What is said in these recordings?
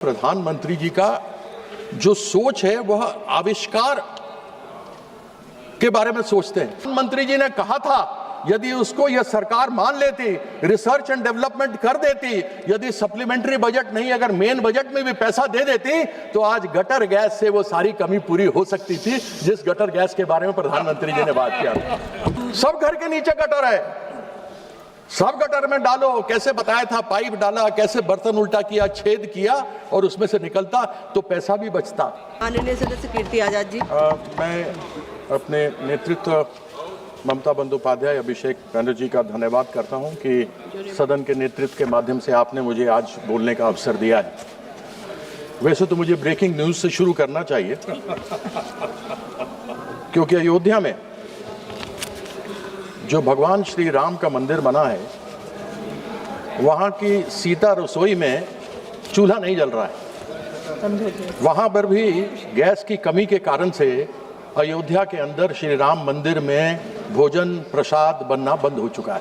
प्रधानमंत्री जी का जो सोच है वह आविष्कार के बारे में सोचते हैं। प्रधानमंत्री जी ने कहा था यदि उसको यह सरकार मान लेती, रिसर्च एंड डेवलपमेंट कर देती, यदि सप्लीमेंट्री बजट नहीं अगर मेन बजट में भी पैसा दे देती तो आज गटर गैस से वो सारी कमी पूरी हो सकती थी जिस गटर गैस के बारे में प्रधानमंत्री जी ने बात किया। सब घर के नीचे गटर है, सब गटर में डालो, कैसे बताया था, पाइप डाला, कैसे बर्तन उल्टा किया, छेद किया और उसमें से निकलता तो पैसा भी बचता। माननीय सदस्य कीर्ति आजाद जी, मैं अपने नेतृत्व ममता बंदोपाध्याय, अभिषेक बनर्जी का धन्यवाद करता हूं कि सदन के नेतृत्व के माध्यम से आपने मुझे आज बोलने का अवसर दिया है। वैसे तो मुझे ब्रेकिंग न्यूज से शुरू करना चाहिए क्योंकि अयोध्या में जो भगवान श्री राम का मंदिर बना है वहाँ की सीता रसोई में चूल्हा नहीं जल रहा है। वहाँ पर भी गैस की कमी के कारण से अयोध्या के अंदर श्री राम मंदिर में भोजन प्रसाद बनना बंद हो चुका है।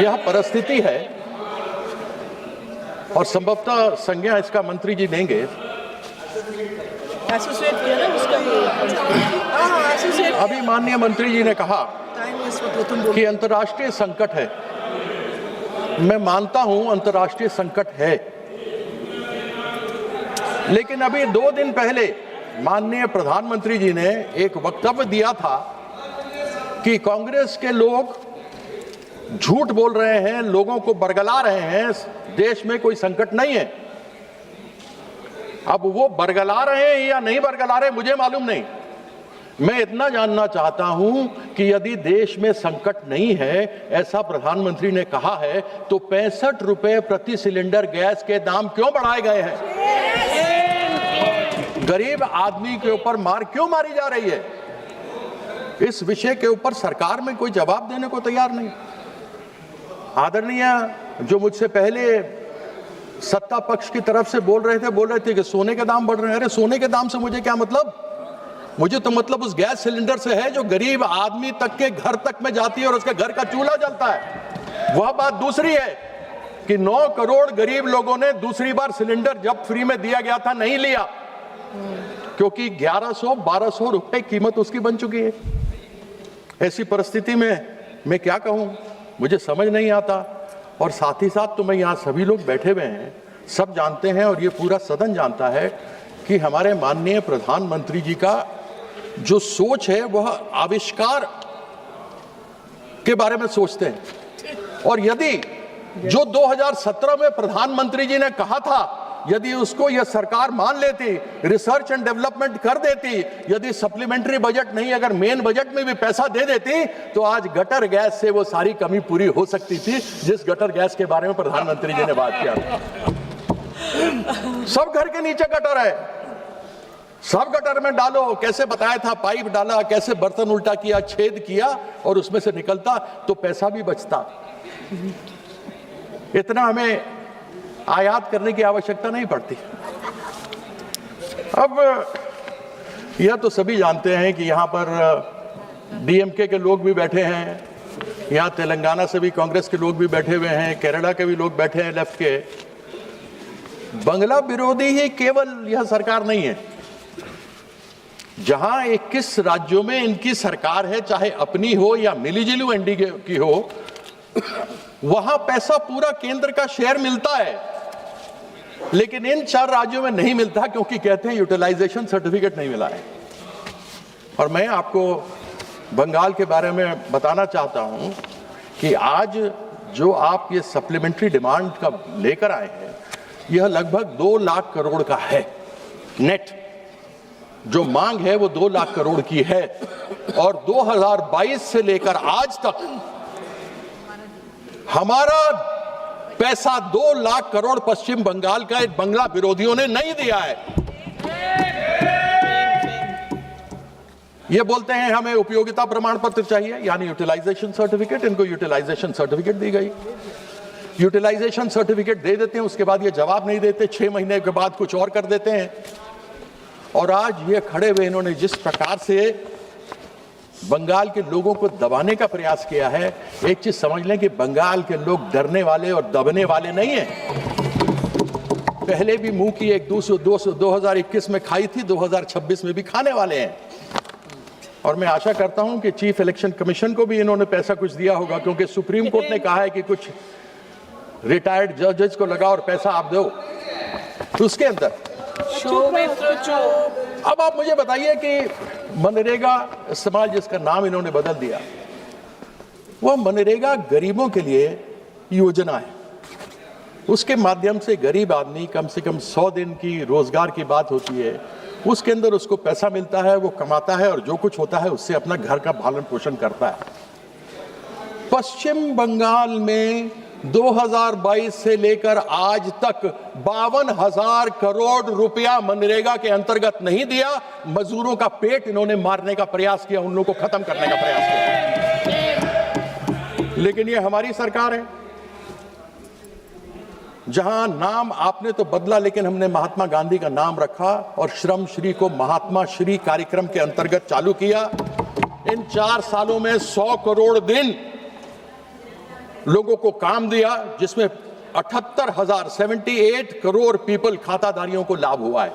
यह परिस्थिति है और संभवतः संज्ञा इसका मंत्री जी देंगे। अभी माननीय मंत्री जी ने कहा कि अंतर्राष्ट्रीय संकट है। मैं मानता हूं अंतर्राष्ट्रीय संकट है, लेकिन अभी 2 दिन पहले माननीय प्रधानमंत्री जी ने एक वक्तव्य दिया था कि कांग्रेस के लोग झूठ बोल रहे हैं, लोगों को बरगला रहे हैं, देश में कोई संकट नहीं है। अब वो बरगला रहे हैं या नहीं बरगला रहे मुझे मालूम नहीं। मैं इतना जानना चाहता हूं कि यदि देश में संकट नहीं है, ऐसा प्रधानमंत्री ने कहा है, तो 65 रुपए प्रति सिलेंडर गैस के दाम क्यों बढ़ाए गए हैं? गरीब आदमी के ऊपर मार क्यों मारी जा रही है? इस विषय के ऊपर सरकार में कोई जवाब देने को तैयार नहीं। आदरणीय जो मुझसे पहले सत्ता पक्ष की तरफ से बोल रहे थे कि सोने के दाम बढ़ रहे हैं। अरे सोने के दाम से मुझे क्या मतलब? मुझे तो मतलब उस गैस सिलेंडर से है जो गरीब आदमी तक के घर तक में जाती है और उसके घर का चूल्हा जलता है। वह बात दूसरी है कि 9 करोड़ गरीब लोगों ने दूसरी बार सिलेंडर जब फ्री में दिया गया था नहीं लिया क्योंकि 1100-1200 रुपए कीमत उसकी बन चुकी है। ऐसी परिस्थिति में मैं क्या कहूं, मुझे समझ नहीं आता। और साथ ही साथ तो मैं यहाँ सभी लोग बैठे हुए हैं, सब जानते हैं और ये पूरा सदन जानता है कि हमारे माननीय प्रधानमंत्री जी का जो सोच है वह आविष्कार के बारे में सोचते हैं। और यदि जो 2017 में प्रधानमंत्री जी ने कहा था यदि उसको यह सरकार मान लेती, रिसर्च एंड डेवलपमेंट कर देती, यदि सप्लीमेंट्री बजट नहीं अगर मेन बजट में भी पैसा दे देती तो आज गटर गैस से वो सारी कमी पूरी हो सकती थी जिस गटर गैस के बारे में प्रधानमंत्री जी ने बात किया। सब घर के नीचे गटर है, सब गटर में डालो, कैसे बताया था, पाइप डाला, कैसे बर्तन उल्टा किया, छेद किया और उसमें से निकलता तो पैसा भी बचता। इतना हमें आयात करने की आवश्यकता नहीं पड़ती। अब यह तो सभी जानते हैं कि यहाँ पर डीएमके के लोग भी बैठे हैं, यहाँ तेलंगाना से भी कांग्रेस के लोग भी बैठे हुए हैं, केरला के भी लोग बैठे हैं लेफ्ट के। बंगला विरोधी ही केवल यह सरकार नहीं है। जहां 21 राज्यों में इनकी सरकार है, चाहे अपनी हो या मिलीजुली एनडीए की हो, वहां पैसा पूरा केंद्र का शेयर मिलता है, लेकिन इन 4 राज्यों में नहीं मिलता क्योंकि कहते हैं यूटिलाइजेशन सर्टिफिकेट नहीं मिला है। और मैं आपको बंगाल के बारे में बताना चाहता हूं कि आज जो आप ये सप्लीमेंट्री डिमांड का लेकर आए हैं, यह लगभग 2 लाख करोड़ का है। नेट जो मांग है वो 2 लाख करोड़ की है और 2022 से लेकर आज तक हमारा पैसा 2 लाख करोड़ पश्चिम बंगाल का बंगला विरोधियों ने नहीं दिया है। ये बोलते हैं हमें उपयोगिता प्रमाण पत्र चाहिए, यानी यूटिलाइजेशन सर्टिफिकेट। इनको यूटिलाइजेशन सर्टिफिकेट दी गई, यूटिलाइजेशन सर्टिफिकेट दे देते हैं, उसके बाद ये जवाब नहीं देते, 6 महीने के बाद कुछ और कर देते हैं। और आज ये खड़े हुए इन्होंने जिस प्रकार से बंगाल के लोगों को दबाने का प्रयास किया है, एक चीज समझ लें कि बंगाल के लोग डरने वाले और दबने वाले नहीं हैं। पहले भी मुंह की एक 2021 में खाई थी, 2026 में भी खाने वाले हैं। और मैं आशा करता हूं कि चीफ इलेक्शन कमीशन को भी इन्होंने पैसा कुछ दिया होगा, क्योंकि सुप्रीम कोर्ट ने कहा है कि कुछ रिटायर्ड जजेस को लगाओ और पैसा आप दो। तो उसके अंदर अब आप मुझे बताइए कि मनरेगा इस्तेमाल, जिसका नाम इन्होंने बदल दिया, वह मनरेगा गरीबों के लिए योजना है। उसके माध्यम से गरीब आदमी कम से कम 100 दिन की रोजगार की बात होती है, उसके अंदर उसको पैसा मिलता है, वो कमाता है और जो कुछ होता है उससे अपना घर का पालन पोषण करता है। पश्चिम बंगाल में 2022 से लेकर आज तक 52,000 करोड़ रुपया मनरेगा के अंतर्गत नहीं दिया। मजदूरों का पेट इन्होंने मारने का प्रयास किया, उन लोगों को खत्म करने का प्रयास किया। लेकिन ये हमारी सरकार है, जहां नाम आपने तो बदला, लेकिन हमने महात्मा गांधी का नाम रखा और श्रम श्री को महात्मा श्री कार्यक्रम के अंतर्गत चालू किया। इन 4 सालों में 100 करोड़ दिन लोगों को काम दिया, जिसमें 78 करोड़ पीपल खाताधारियों को लाभ हुआ है।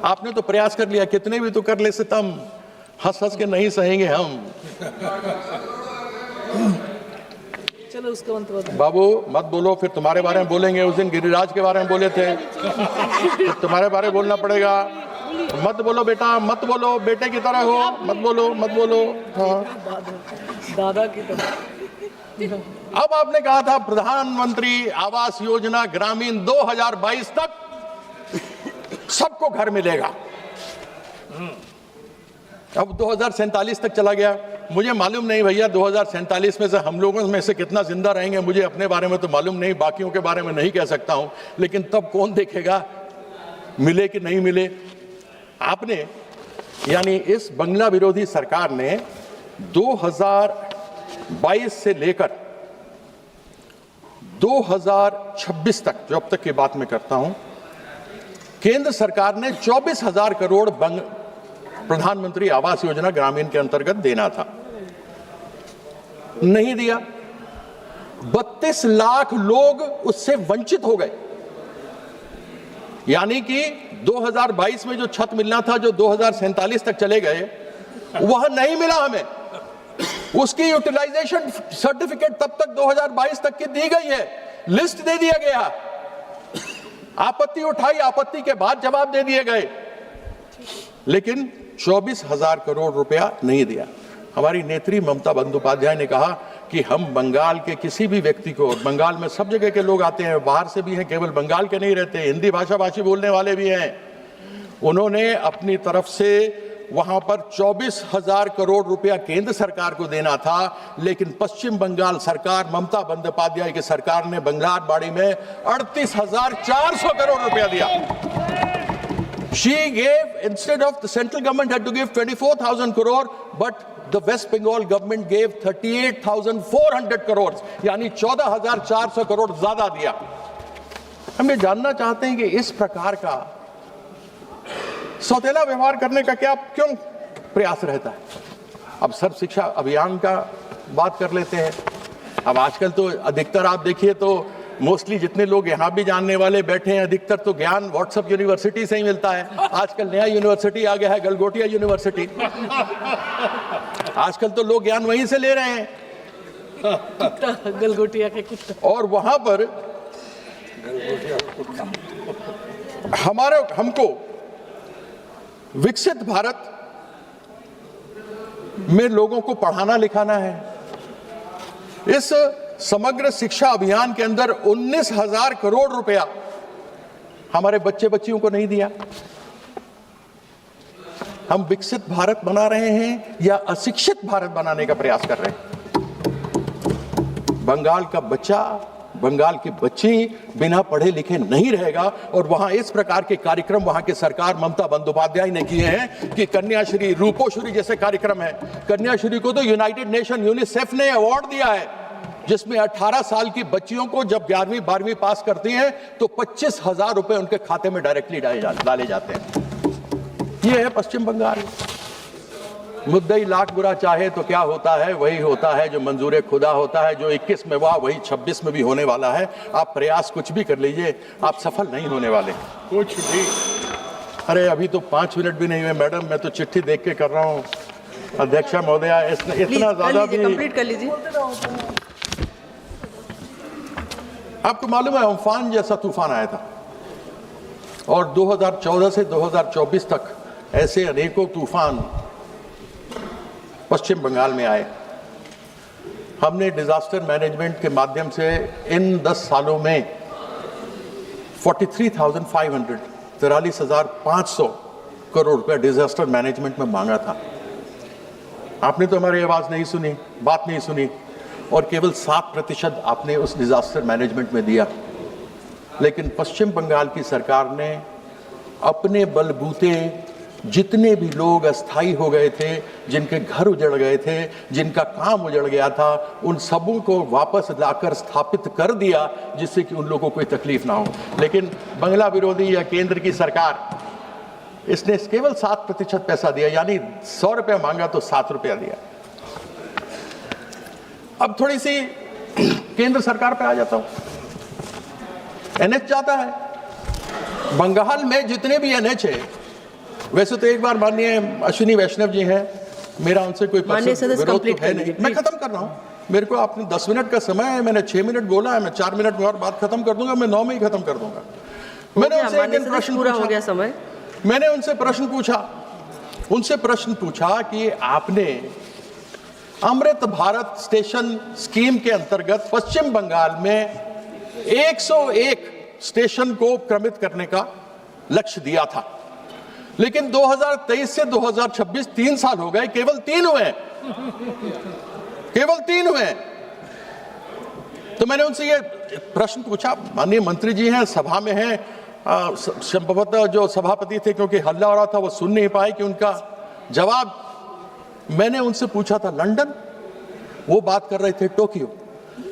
आपने तो प्रयास कर लिया, कितने भी तो कर ले सितम, हंस हंस के नहीं सहेंगे हम। चलो उसका अंत बाबू मत बोलो, फिर तुम्हारे बारे में बोलेंगे। उस दिन गिरिराज के बारे में बोले थे, फिर तुम्हारे बारे में बोलना पड़ेगा। मत बोलो बेटा, मत बोलो, बेटे की तरह हो, मत बोलो, मत बोलो। हाँ, दादा की तरह। अब आपने कहा था प्रधानमंत्री आवास योजना ग्रामीण 2022 तक सबको घर मिलेगा। अब 2047 तक चला गया। मुझे मालूम नहीं भैया 2047 में से हम लोगों में से कितना जिंदा रहेंगे, मुझे अपने बारे में तो मालूम नहीं, बाकियों के बारे में नहीं कह सकता हूं। लेकिन तब कौन देखेगा मिले कि नहीं मिले। आपने यानी इस बंगला विरोधी सरकार ने 2022 से लेकर 2026 तक, जो अब तक की बात मैं करता हूं, केंद्र सरकार ने 24,000 करोड़ प्रधानमंत्री आवास योजना ग्रामीण के अंतर्गत देना था, नहीं दिया। 32 लाख लोग उससे वंचित हो गए। यानी कि 2022 में जो छत मिलना था, जो 2047 तक चले गए, वह नहीं मिला हमें। उसकी यूटिलाइजेशन सर्टिफिकेट तब तक 2022 तक की दी गई है, लिस्ट दे दिया गया, आपत्ति उठाई, आपत्ति के बाद जवाब दे दिए गए, लेकिन 24,000 करोड़ रुपया नहीं दिया। हमारी नेत्री ममता बंदोपाध्याय ने कहा कि हम बंगाल के किसी भी व्यक्ति को, बंगाल में सब जगह के लोग आते हैं, बाहर से भी हैं, केवल बंगाल के नहीं रहते, हिंदी भाषा भाषी बोलने वाले भी हैं। उन्होंने अपनी तरफ से वहां पर 24,000 करोड़ रुपया केंद्र सरकार को देना था, लेकिन पश्चिम बंगाल सरकार, ममता बंदोपाध्याय की सरकार ने बंगलारबाड़ी में 38,400 करोड़ रुपया दिया। She gave, instead of the central government had to give 24,000 crore, but the West Bengal government gave 38,400 crores, यानी 14,400 करोड़ ज्यादा दिया। हम ये जानना चाहते हैं कि इस प्रकार का सौतेला व्यवहार करने का क्यों प्रयास रहता है। अब सर्व शिक्षा अभियान का बात कर लेते हैं। अब आजकल तो अधिकतर आप देखिए तो मोस्टली जितने लोग यहाँ भी जानने वाले बैठे हैं, अधिकतर तो ज्ञान व्हाट्सएप यूनिवर्सिटी से ही मिलता है। आजकल नया यूनिवर्सिटी आ गया है, गलगोटिया यूनिवर्सिटी। आजकल तो लोग ज्ञान वहीं से ले रहे हैं, गलगोटिया के कुत्ता। और वहां पर हमको विकसित भारत में लोगों को पढ़ाना लिखाना है। इस समग्र शिक्षा अभियान के अंदर 19,000 करोड़ रुपया हमारे बच्चे बच्चियों को नहीं दिया। हम विकसित भारत बना रहे हैं या अशिक्षित भारत बनाने का प्रयास कर रहे हैं। बंगाल का बच्चा, बंगाल की बच्ची बिना पढ़े लिखे नहीं रहेगा। और वहां इस प्रकार के कार्यक्रम वहां की सरकार ममता बंदोपाध्याय ने किए हैं कि कन्याश्री, रूपोश्री जैसे कार्यक्रम है। कन्याश्री को तो यूनाइटेड नेशन, यूनिसेफ ने अवार्ड दिया है, जिसमें 18 साल की बच्चियों को जब 11वीं 12वीं पास करती हैं तो 25,000 रुपए उनके खाते में डायरेक्टली डाले जाते हैं। ये है पश्चिम बंगाल। मुद्दई लाख बुरा चाहे तो क्या होता है, वही होता है जो मंजूर खुदा होता है। जो 21 में हुआ वही 26 में भी होने वाला है। आप प्रयास कुछ भी कर लीजिए, आप सफल नहीं होने वाले कुछ भी। अरे अभी तो 5 मिनट भी नहीं हुए मैडम, मैं तो चिट्ठी देख के कर रहा हूँ। अध्यक्षा महोदया, इतना ज्यादा भी कंप्लीट कर लीजिए। आपको मालूम है अम्फान जैसा तूफान आया था और 2014 से 2024 तक ऐसे अनेकों तूफान पश्चिम बंगाल में आए। हमने डिजास्टर मैनेजमेंट के माध्यम से इन 10 सालों में 43,500 करोड़ रुपया डिजास्टर मैनेजमेंट में मांगा था। आपने तो हमारी आवाज नहीं सुनी, बात नहीं सुनी, और केवल 7% आपने उस डिजास्टर मैनेजमेंट में दिया। लेकिन पश्चिम बंगाल की सरकार ने अपने बलबूते जितने भी लोग अस्थायी हो गए थे, जिनके घर उजड़ गए थे, जिनका काम उजड़ गया था, उन सबों को वापस लाकर स्थापित कर दिया, जिससे कि उन लोगों को कोई तकलीफ ना हो। लेकिन बंगला विरोधी या केंद्र की सरकार, इसने केवल 7% पैसा दिया, यानी 100 रुपया मांगा तो 7 रुपया दिया। अब थोड़ी सी केंद्र सरकार पे आ जाता हूं। एनएच जाता है बंगाल में, जितने भी एनएच है, वैसे तो एक बार माननीय अश्विनी वैष्णव जी हैं, मेरा उनसे कोई विरोध तो है नहीं। मैं खत्म कर रहा हूं, मेरे को आपने 10 मिनट का समय है, मैंने 6 मिनट बोला है, मैं 4 मिनट में और बात खत्म कर दूंगा, मैं 9 में ही खत्म कर दूंगा। मैंने उनसे एक दिन प्रश्न पूरा हो गया समय। मैंने उनसे प्रश्न पूछा कि आपने अमृत भारत स्टेशन स्कीम के अंतर्गत पश्चिम बंगाल में 101 स्टेशन को क्रमित करने का लक्ष्य दिया था, लेकिन 2023 से 2026 3 साल हो गए, केवल 3 हुए। तो मैंने उनसे ये प्रश्न पूछा, माननीय मंत्री जी हैं, सभा में हैं, संभवतः जो सभापति थे, क्योंकि हल्ला हो रहा था, वो सुन नहीं पाए कि उनका जवाब। मैंने उनसे पूछा था लंदन, वो बात कर रहे थे Tokyo.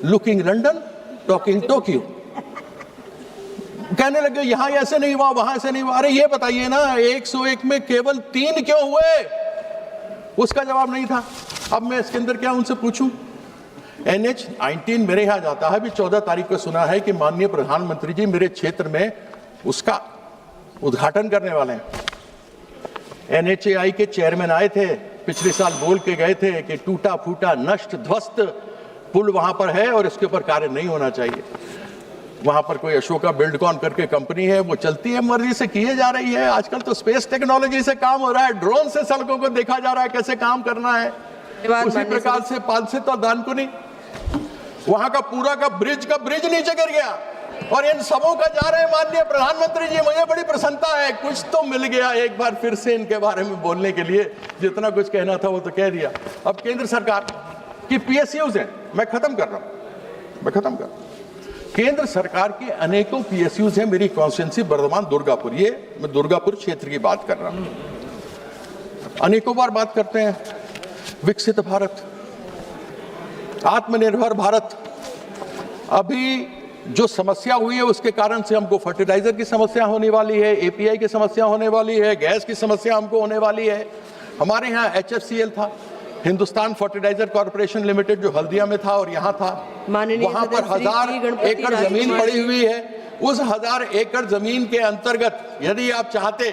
Looking London, talking Tokyo. कहने लगे यहां ऐसे नहीं हुआ, वहां ऐसे नहीं हुआ। अरे ये बताइए ना, 101 में केवल 3 क्यों हुए? उसका जवाब नहीं था। अब मैं इसके अंदर क्या उनसे पूछूं? NH-19 मेरे यहां जाता है, अभी 14 तारीख को सुना है कि माननीय प्रधानमंत्री जी मेरे क्षेत्र में उसका उद्घाटन करने वाले हैं। NHAI के चेयरमैन आए थे, पिछले साल बोल के गए थे कि टूटा फूटा नष्ट ध्वस्त पुल वहां पर है और इसके ऊपर कार्य नहीं होना चाहिए। वहां पर कोई अशोका बिल्डकॉन करके कंपनी है, वो चलती है, मर्जी से किए जा रही है। आजकल तो स्पेस टेक्नोलॉजी से काम हो रहा है, ड्रोन से सड़कों को देखा जा रहा है कैसे काम करना है। उसी प्रकार से पालसित और दानकुनी, वहां का पूरा का ब्रिज नीचे गिर गया, और इन सबों का जा रहे हैं माननीय प्रधानमंत्री जी। मुझे बड़ी प्रसन्नता है, कुछ तो मिल गया एक बार फिर से इनके बारे में बोलने के लिए। जितना कुछ कहना था वो तो कह दिया। अब केंद्र सरकार की PSUs हैं, मैं खत्म कर रहा हूं। केंद्र सरकार के अनेकों PSUs हैं। मेरी कॉन्स्टिट्यूंसी बर्धमान दुर्गापुर, ये मैं दुर्गापुर क्षेत्र की बात कर रहा हूं। अनेकों बार बात करते हैं विकसित भारत, आत्मनिर्भर भारत। अभी जो समस्या हुई है उसके कारण से हमको फर्टिलाइजर की समस्या होने वाली है, API की समस्या होने वाली है, गैस की समस्या हमको होने वाली है। हमारे यहाँ HFCL था, हिंदुस्तान फर्टिलाइजर कॉर्पोरेशन लिमिटेड, जो हल्दिया में था और यहाँ था, वहां पर 1000 एकड़ जमीन पड़ी हुई है। उस 1000 एकड़ जमीन के अंतर्गत यदि आप चाहते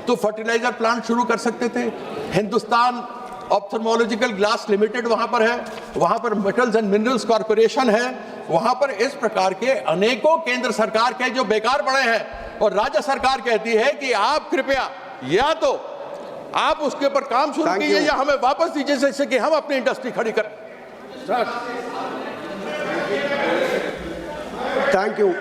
तो फर्टिलाइजर प्लांट शुरू कर सकते थे। हिंदुस्तान ऑप्थेल्मोलॉजिकल ग्लास लिमिटेड वहां पर है, वहां पर मेटल्स एंड मिनरल्स कॉर्पोरेशन है, वहां पर इस प्रकार के अनेकों केंद्र सरकार के जो बेकार पड़े हैं, और राज्य सरकार कहती है कि आप कृपया या तो आप उसके ऊपर काम शुरू कीजिए या हमें वापस दीजिए, जैसे कि हम अपनी इंडस्ट्री खड़ी कर। Thank you.